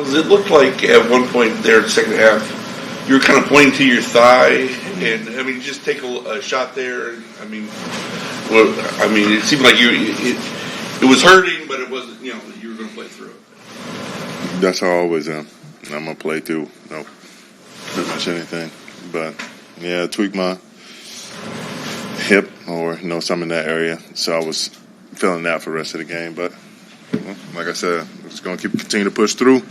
Miles, it looked like at one point there in the second half, you were kind of pointing to your thigh, and I mean, just take a shot there. I mean, it seemed like it was hurting, but it wasn't. You were going to play through it. That's how I always am. I'm gonna play through, pretty much anything. But yeah, tweak my hip or something in that area, so I was feeling that for the rest of the game. But like I said, I'm just gonna continue to push through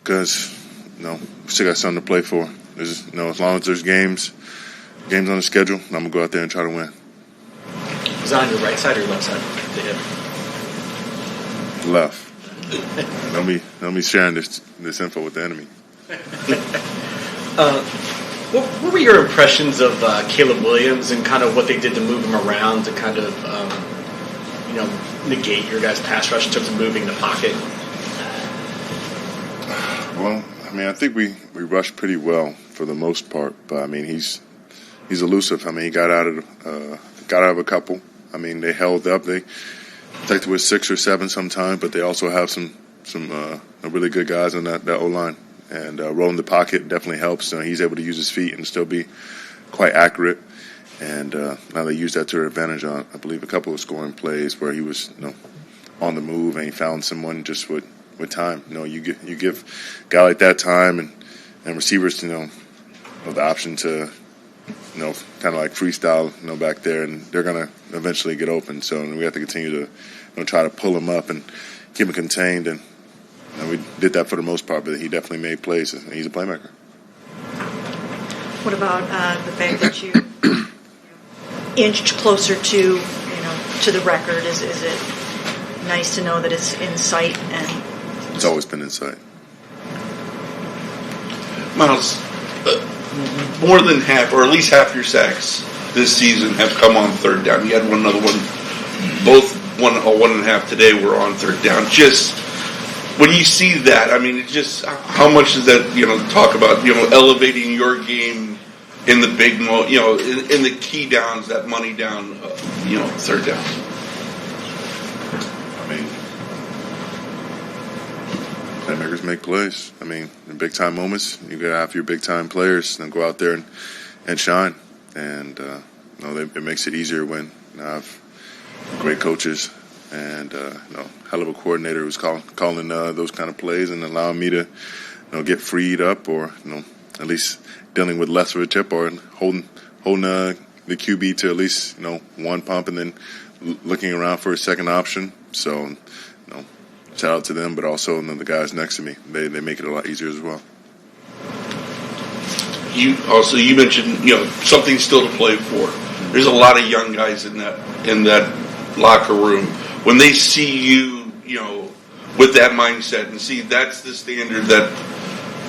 because we still got something to play for. There's, as long as there's games on the schedule, I'm gonna go out there and try to win. Was that on your right side or your left side? The hip. Left. Don't be sharing this info with the enemy. What were your impressions of Caleb Williams and kind of what they did to move him around to kind of negate your guys' pass rush in terms of moving the pocket? Well, I think we rushed pretty well for the most part, but he's elusive. He got out of a couple. They held up. They protected with 6 or 7 sometimes, but they also have some really good guys on that O-line. And rolling the pocket definitely helps. He's able to use his feet and still be quite accurate. And now they use that to their advantage on, I believe, a couple of scoring plays where he was on the move and he found someone just with time. You give a guy like that time and receivers the option to kind of like freestyle back there, and they're gonna eventually get open. So we have to continue to try to pull him up and keep him contained. And we did that for the most part, but he definitely made plays, and he's a playmaker. What about the fact that you inched closer to the record? Is it nice to know that it's in sight? And it's always been in sight. Myles, more than half, or at least half your sacks this season have come on third down. You had another one. Both a 1.5 today were on third down. Just when you see that, it's just how much does that talk about elevating your game in the big in the key downs, that money down, third down. Playmakers make plays. In big time moments, you gotta have your big time players and go out there and shine. And it makes it easier when you have great coaches and hell of a coordinator who's calling those kind of plays and allowing me to get freed up or at least dealing with less of a chip or holding the QB to at least one pump and then looking around for a second option. So shout out to them, but also the guys next to me. They make it a lot easier as well. You mentioned something still to play for. There's a lot of young guys in that locker room. When they see you, with that mindset and see that's the standard that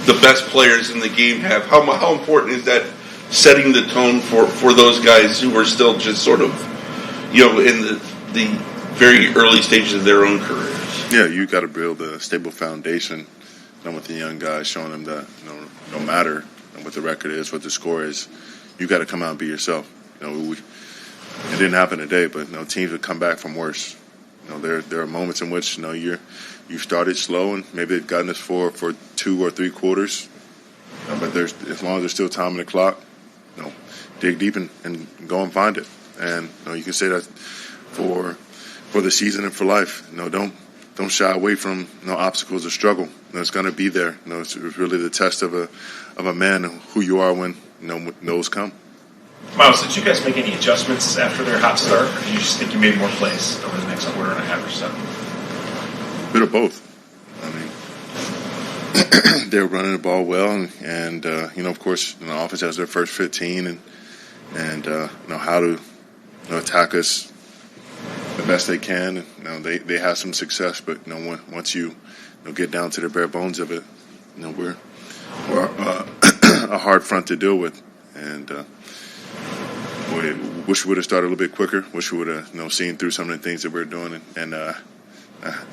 the best players in the game have, how important is that setting the tone for those guys who are still just sort of, in the very early stages of their own careers? Yeah, you got to build a stable foundation with the young guys, showing them that no matter what the record is, what the score is, you got to come out and be yourself. It didn't happen today, but teams would come back from worse. There are moments in which you started slow and maybe they've gotten us for 2 or 3 quarters, but as long as there's still time on the clock, dig deep and go and find it. And you can say that for the season and for life. Don't shy away from obstacles or struggle. It's going to be there. It's really the test of a man, who you are when those come. Myles, did you guys make any adjustments after their hot start, or do you just think you made more plays over the next quarter and a half or so? A bit of both. They were running the ball well, and of course, the offense has their first 15, and how to attack us the best they can. They have some success, but once you get down to the bare bones of it, we're a hard front to deal with, and wish we would have started a little bit quicker. Wish we would have seen through some of the things that we're doing and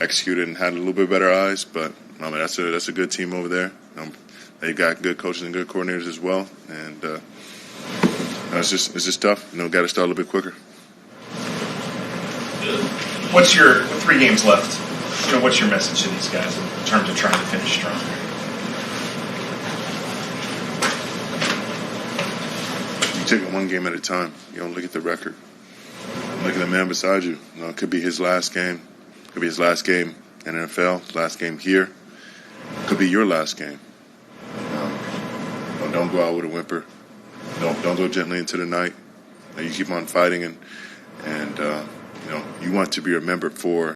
executed and had a little bit better eyes. But that's a good team over there. They've got good coaches and good coordinators as well, and it's just tough. Got to start a little bit quicker. With 3 games left what's your message to these guys in terms of trying to finish strong? You take it one game at a time. You don't look at the record. Look at the man beside you. It could be his last game. It could be his last game in the NFL, his last game here. It could be your last game. Don't go out with a whimper. Don't go gently into the night. You keep on fighting, and you want to be remembered for